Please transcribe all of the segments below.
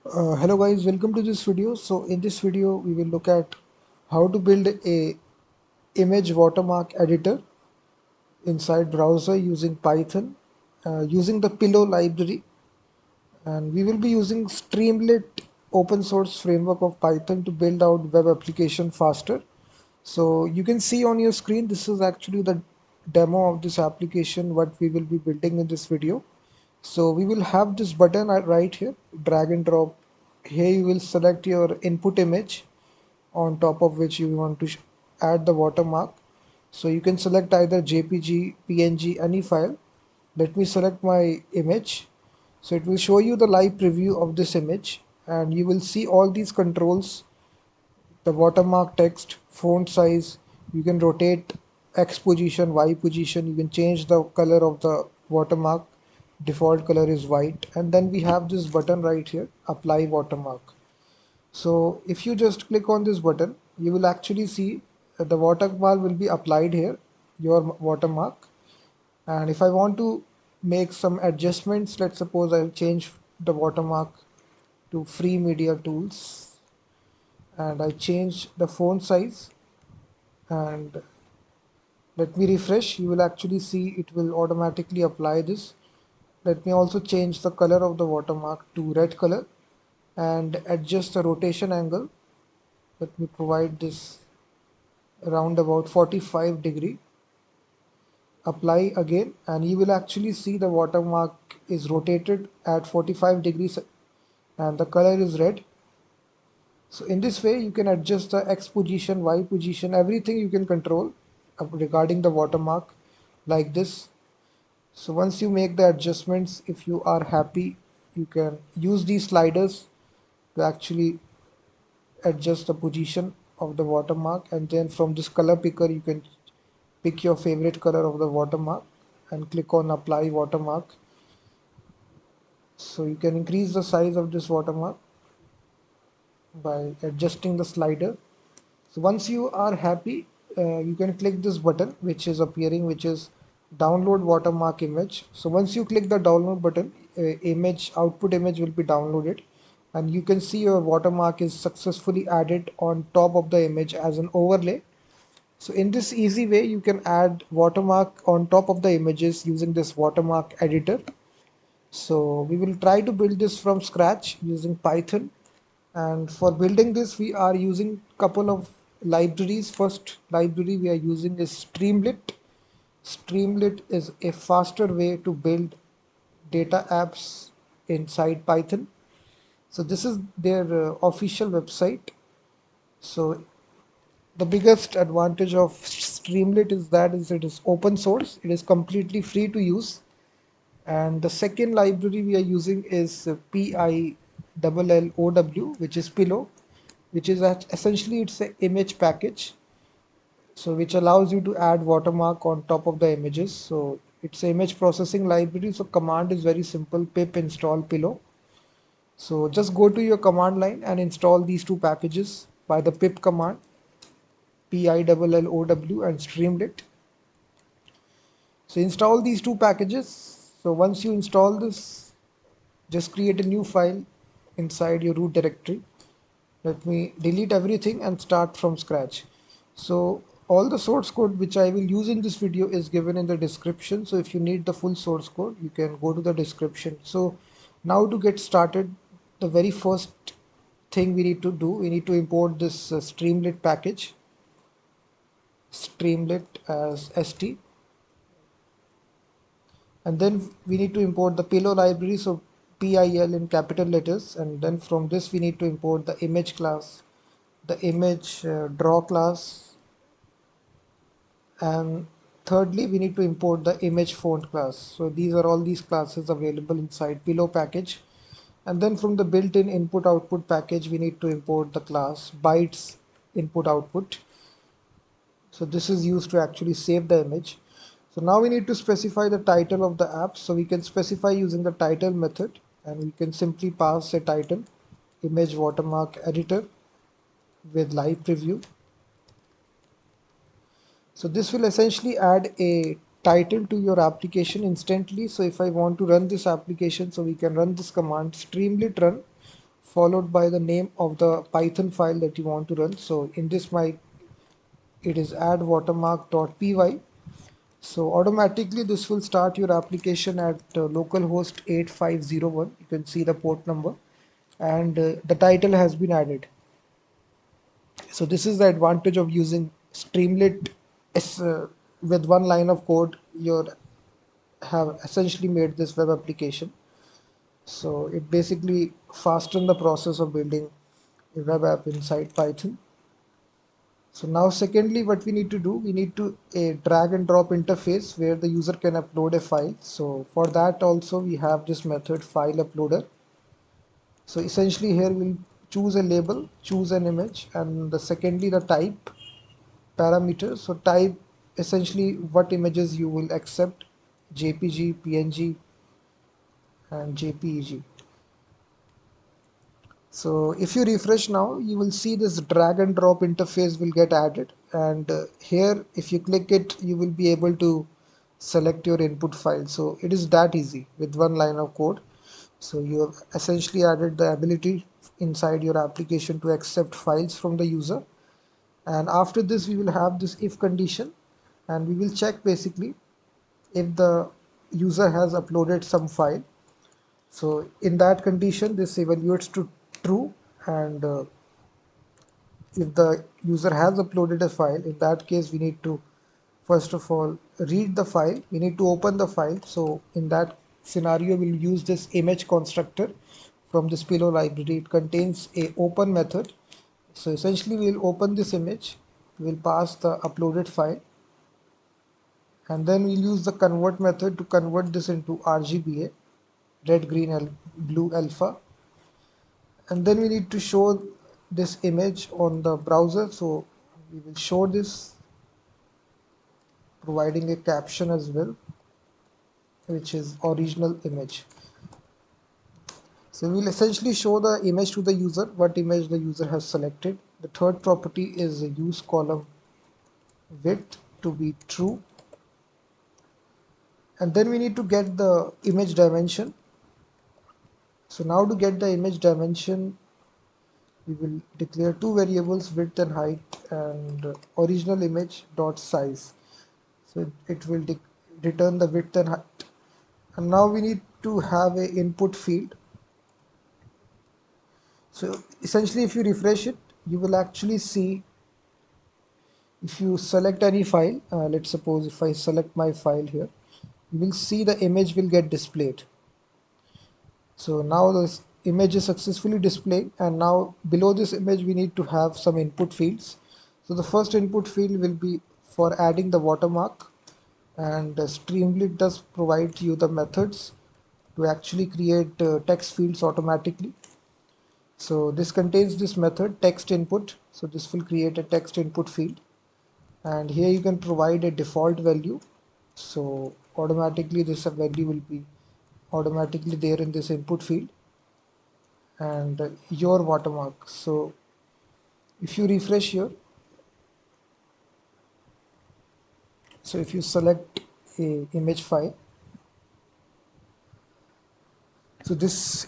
Hello guys, welcome to this video. So in this video we will look at how to build a image watermark editor inside browser using Python using the Pillow library, and we will be using Streamlit open source framework of Python to build out web application faster. So you can see on your screen, this is actually the demo of this application what we will be building in this video. So we will have this button right here, drag and drop. Here you will select your input image on top of which you want to add the watermark. So you can select either JPG, PNG, any file. Let me select my image. So it will show you the live preview of this image, and you will see all these controls: the watermark text, font size. You can rotate X position, Y position. You can change the color of the watermark. Default color is white. And then we have this button right here, apply watermark. So if you just click on this button, you will actually see that the watermark will be applied here, your watermark. And if I want to make some adjustments, let's suppose I'll change the watermark to free media tools, and I change the font size, and let me refresh. You will actually see it will automatically apply this. Let me also change the color of the watermark to red color and adjust the rotation angle. Let me provide this around about 45 degree. Apply again, and you will actually see the watermark is rotated at 45 degrees and the color is red. So in this way you can adjust the X position, Y position, everything you can control regarding the watermark like this. So once you make the adjustments, if you are happy, you can use these sliders to actually adjust the position of the watermark, and then from this color picker you can pick your favorite color of the watermark and click on apply watermark. So you can increase the size of this watermark by adjusting the slider. So once you are happy, you can click this button which is appearing, which is download watermark image. So once you click the download button, image output image will be downloaded, and you can see your watermark is successfully added on top of the image as an overlay. So in this easy way, you can add watermark on top of the images using this watermark editor. So we will try to build this from scratch using Python. And for building this, we are using couple of libraries. First library we are using is Streamlit. Streamlit is a faster way to build data apps inside Python. So this is their official website. So the biggest advantage of Streamlit is that it is open source. It is completely free to use. And the second library we are using is PILLOW, which is Pillow, which is essentially it's an image package. So which allows you to add watermark on top of the images. So it's an image processing library. So command is very simple: pip install Pillow. So just go to your command line and install these two packages by the pip command, PILLOW and Streamlit. So install these two packages. So once you install this, just create a new file inside your root directory. Let me delete everything and start from scratch. So all the source code which I will use in this video is given in the description. So if you need the full source code, you can go to the description. So now to get started, the very first thing we need to do, we need to import this Streamlit package, Streamlit as st, and then we need to import the Pillow library, so PIL in capital letters, and then from this we need to import the image class, the image draw class, and thirdly we need to import the image font class. So these are all these classes available inside Pillow package. And then from the built-in input output package we need to import the class bytes input output. So this is used to actually save the image. So now we need to specify the title of the app. So we can specify using the title method, and we can simply pass a title, image watermark editor with live preview. So this will essentially add a title to your application instantly. So if I want to run this application, so we can run this command streamlit run followed by the name of the Python file that you want to run. So in this it is add watermark.py. So automatically this will start your application at localhost 8501. You can see the port number, and the title has been added. So this is the advantage of using Streamlit. With one line of code, you have essentially made this web application. So it basically fastens the process of building a web app inside Python. So now secondly, what we need to do, we need to a drag and drop interface where the user can upload a file. So for that also we have this method file uploader. So essentially here we'll choose a label, choose an image, and secondly the type parameter. So type essentially what images you will accept, JPG, PNG, and JPEG. So if you refresh now, you will see this drag and drop interface will get added, and here if you click it, you will be able to select your input file. So it is that easy with one line of code. So you have essentially added the ability inside your application to accept files from the user. And after this we will have this if condition, and we will check basically if the user has uploaded some file. So in that condition this evaluates to true, and if the user has uploaded a file, in that case we need to first of all read the file, we need to open the file. So in that scenario we'll use this image constructor from this pillow library. It contains a open method. So essentially we'll open this image, we'll pass the uploaded file, and then we'll use the convert method to convert this into RGBA, red, green, blue, alpha. And then we need to show this image on the browser. So we will show this providing a caption as well, which is original image. So we'll essentially show the image to the user, what image the user has selected. The third property is use column width to be true, and then we need to get the image dimension. So now to get the image dimension, we will declare two variables, width and height, and original image dot size. So it will return the width and height. And now we need to have a input field. So essentially if you refresh it, you will actually see, if you select any file, let's suppose if I select my file here, you will see the image will get displayed. So now this image is successfully displayed, and now below this image we need to have some input fields. So the first input field will be for adding the watermark, and Streamlit does provide you the methods to actually create text fields automatically. So this contains this method text input. So this will create a text input field, and here you can provide a default value. So automatically this value will be automatically there in this input field, and your watermark. So if you refresh here, so if you select a image file, so this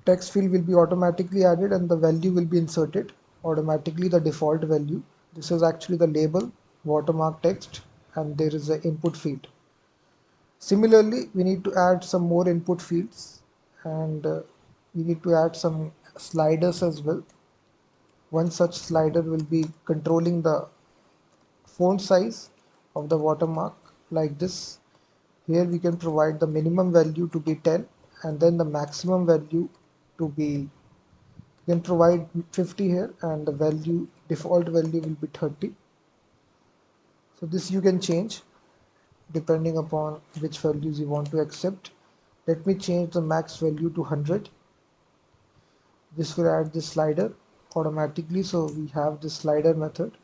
text field will be automatically added and the value will be inserted automatically, the default value. This is actually the label watermark text, and there is an input field. Similarly, we need to add some more input fields, and we need to add some sliders as well. One such slider will be controlling the font size of the watermark like this. Here we can provide the minimum value to be 10, and then the maximum value to be, you can provide 50 here, and the value default value will be 30. So this you can change depending upon which values you want to accept. Let me change the max value to 100. This will add this slider automatically. So we have this slider method,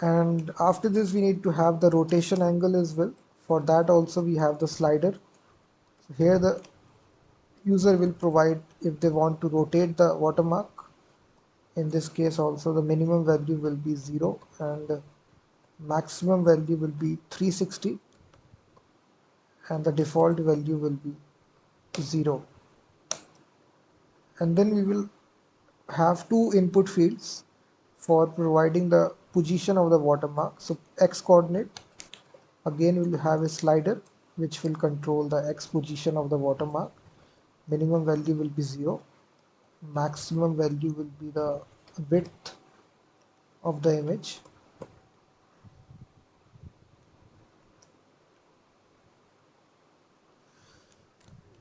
and after this we need to have the rotation angle as well. For that also we have the slider. So here the user will provide if they want to rotate the watermark. In this case also the minimum value will be 0, and the maximum value will be 360, and the default value will be 0. And then we will have two input fields for providing the position of the watermark. So x coordinate, again we'll have a slider which will control the x position of the watermark. Minimum value will be 0. Maximum value will be the width of the image.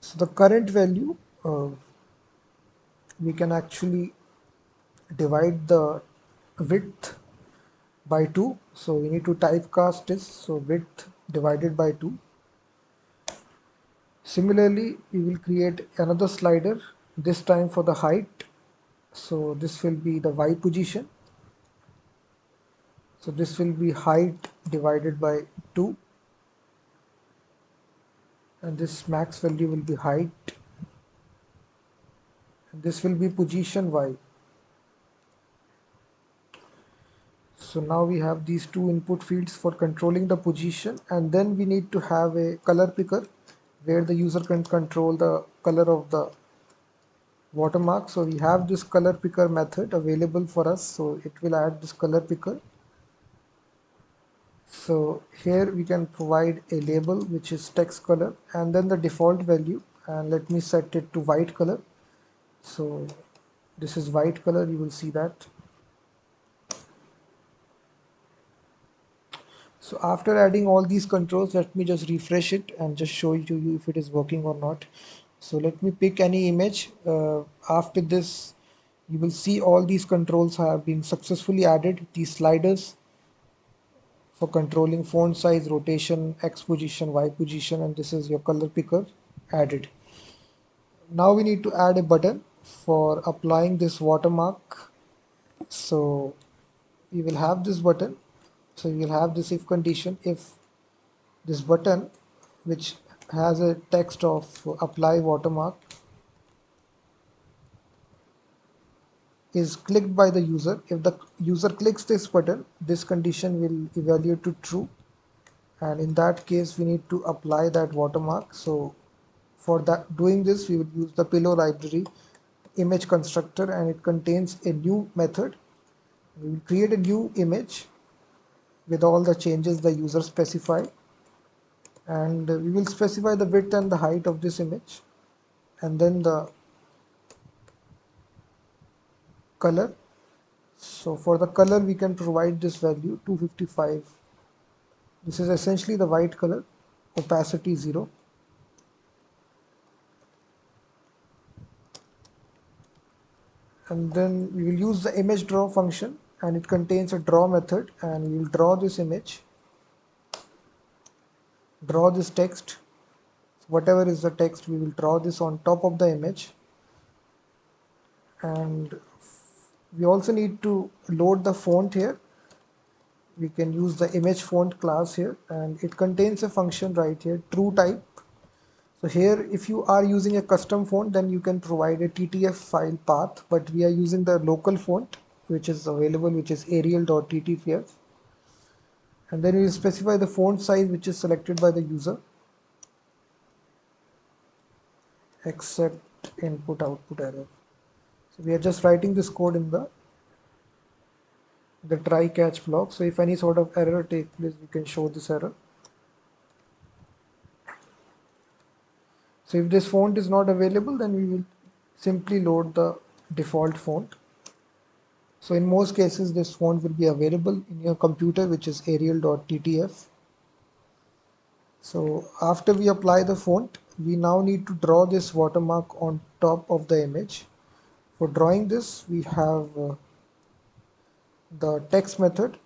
So the current value, we can actually divide the width by 2. So we need to typecast this. So width divided by 2. Similarly, we will create another slider, this time for the height. So this will be the y position. So this will be height divided by 2. And this max value will be height. And this will be position y. So now we have these two input fields for controlling the position, and then we need to have a color picker where the user can control the color of the watermark. So we have this color picker method available for us, so it will add this color picker. So here we can provide a label which is text color and then the default value, and let me set it to white color. So this is white color, you will see that. So after adding all these controls, let me just refresh it and just show it to you if it is working or not. So let me pick any image. After this, you will see all these controls have been successfully added. These sliders for controlling font size, rotation, X position, Y position, and this is your color picker added. Now we need to add a button for applying this watermark. So we will have this button. So you will have this if condition. If this button, which has a text of apply watermark, is clicked by the user. If the user clicks this button, this condition will evaluate to true, and in that case we need to apply that watermark. So for that, doing this, we will use the pillow library image constructor, and it contains a new method. We will create a new image with all the changes the user specify, and we will specify the width and the height of this image, and then the color. So for the color, we can provide this value 255. This is essentially the white color, opacity 0. And then we will use the image draw function, and it contains a draw method, and we will draw this image, draw this text. Whatever is the text, we will draw this on top of the image. And we also need to load the font here. We can use the image font class here, and it contains a function right here, true type. So here, if you are using a custom font, then you can provide a TTF file path, but we are using the local font which is available, which is arial.ttf. And then we will specify the font size which is selected by the user, except input output error. So we are just writing this code in the try catch block. So if any sort of error takes place, we can show this error. So if this font is not available, then we will simply load the default font. So in most cases, this font will be available in your computer, which is arial.ttf. So after we apply the font, we now need to draw this watermark on top of the image. For drawing this, we have the text method,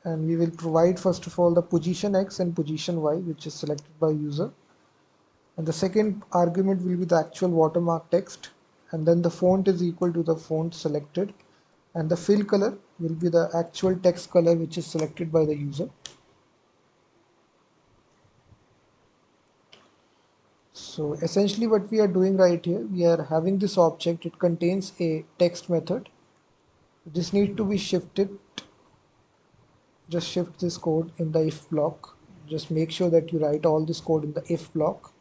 and we will provide first of all the position X and position Y, which is selected by user. And the second argument will be the actual watermark text, and then the font is equal to the font selected, and the fill color will be the actual text color which is selected by the user. So essentially what we are doing right here, we are having this object, it contains a text method. This needs to be shifted. Just shift this code in the if block. Just make sure that you write all this code in the if block.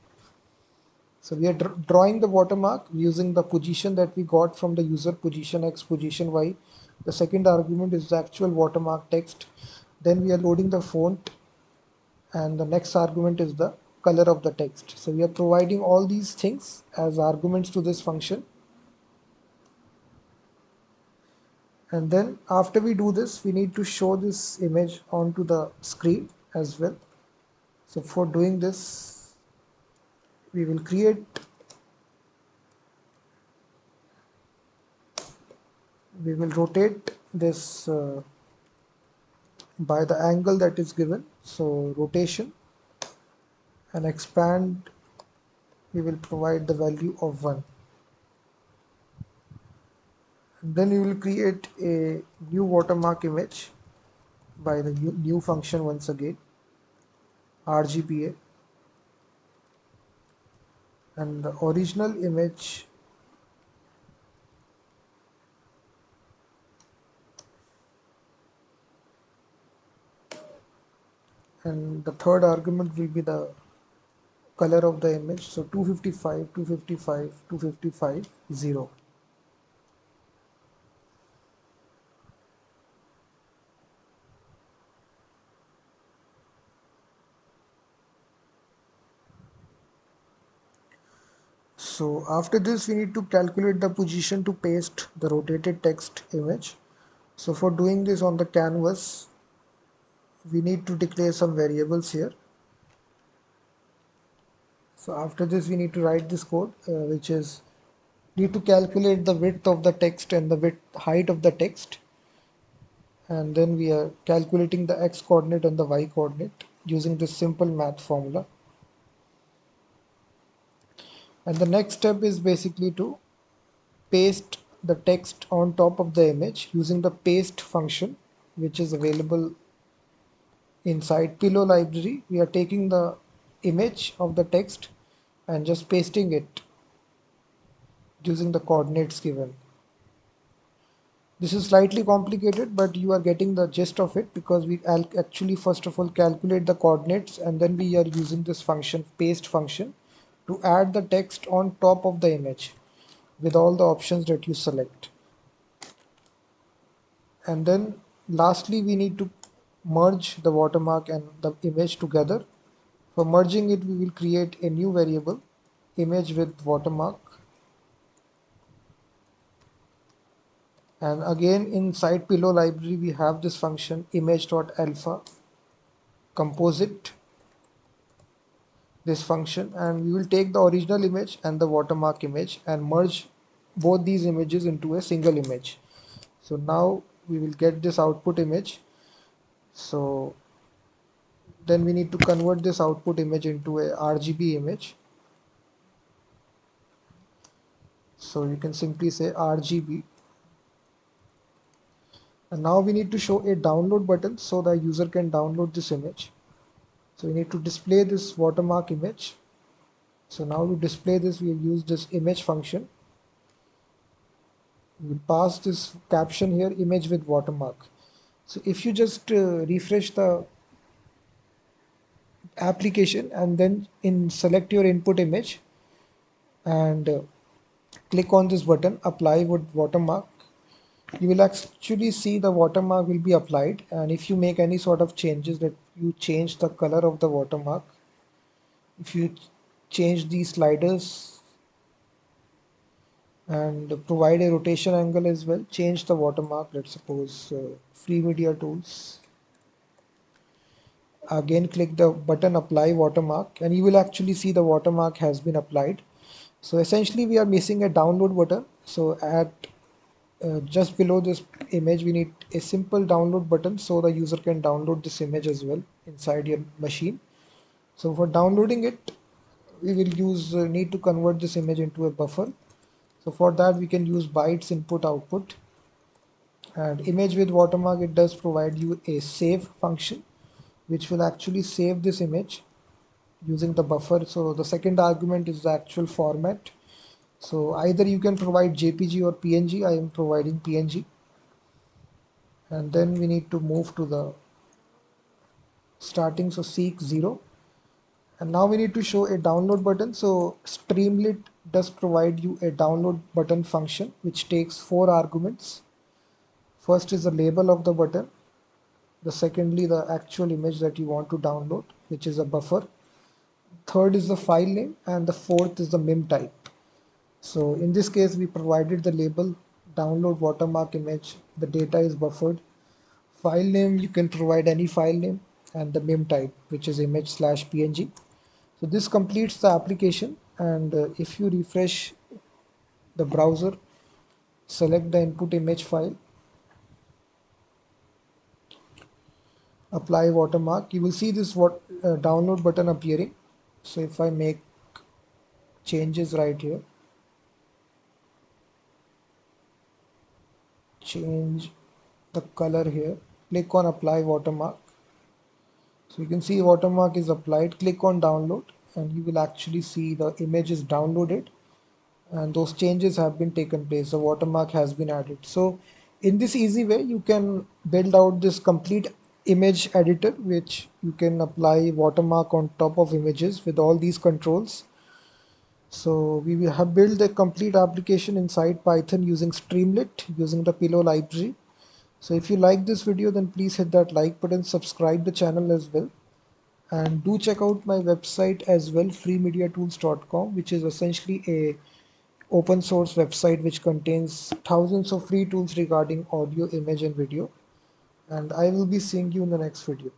So we are drawing the watermark using the position that we got from the user, position X, position Y. The second argument is the actual watermark text. Then we are loading the font, and the next argument is the color of the text. So we are providing all these things as arguments to this function. And then after we do this, we need to show this image onto the screen as well. So for doing this, we will rotate this by the angle that is given. So rotation and expand, we will provide the value of 1. And then we will create a new watermark image by the new function once again, RGBA, and the original image and the third argument will be the color of the image. So 255, 255, 255, 0. So after this, we need to calculate the position to paste the rotated text image. So for doing this on the canvas, we need to declare some variables here. So after this, we need to write this code, which is need to calculate the width of the text and the height of the text. And then we are calculating the x coordinate and the y coordinate using this simple math formula. And the next step is basically to paste the text on top of the image using the paste function, which is available inside pillow library. We are taking the image of the text and just pasting it using the coordinates given. This is slightly complicated, but you are getting the gist of it, because we actually first of all calculate the coordinates, and then we are using this function, paste function, to add the text on top of the image with all the options that you select. And then lastly, we need to merge the watermark and the image together. For merging it, we will create a new variable, image with watermark. And again, inside pillow library, we have this function image.alpha composite, this function, and we will take the original image and the watermark image and merge both these images into a single image. So now we will get this output image. So then we need to convert this output image into a RGB image. So you can simply say RGB. And now we need to show a download button so the user can download this image. So we need to display this watermark image. So now to display this, we have used this image function. We pass this caption here, image with watermark. So if you just refresh the application and then select your input image and click on this button, apply with watermark, you will actually see the watermark will be applied. And if you make any sort of changes, that you change the color of the watermark, if you change these sliders and provide a rotation angle as well, change the watermark, let's suppose free media tools, again click the button apply watermark, and you will actually see the watermark has been applied. So essentially we are missing a download button. So at just below this image, we need a simple download button so the user can download this image as well inside your machine. So for downloading it, we will need to convert this image into a buffer. So for that, we can use bytes input output. And image with watermark, it does provide you a save function, which will actually save this image using the buffer. So the second argument is the actual format. So either you can provide JPG or PNG. I am providing PNG. And then we need to move to the starting. So seek 0. And now we need to show a download button. So Streamlit does provide you a download button function which takes 4 arguments. First is the label of the button, the secondly the actual image that you want to download, which is a buffer. Third is the file name, and the fourth is the mem type. So in this case we provided the label download watermark image, the data is buffered. File name, you can provide any file name, and the mem type, which is image/png. So this completes the application, and if you refresh the browser, select the input image file, apply watermark, you will see this download button appearing. So if I make changes right here, change the color here, click on apply watermark. So you can see watermark is applied, click on download, and you will actually see the image is downloaded and those changes have been taken place. The watermark has been added. So in this easy way, you can build out this complete image editor, which you can apply watermark on top of images with all these controls. So we will have built a complete application inside Python using Streamlit, using the pillow library. So if you like this video, then please hit that like button, subscribe the channel as well. And do check out my website as well, freemediatools.com, which is essentially a open source website which contains thousands of free tools regarding audio, image and video. And I will be seeing you in the next video.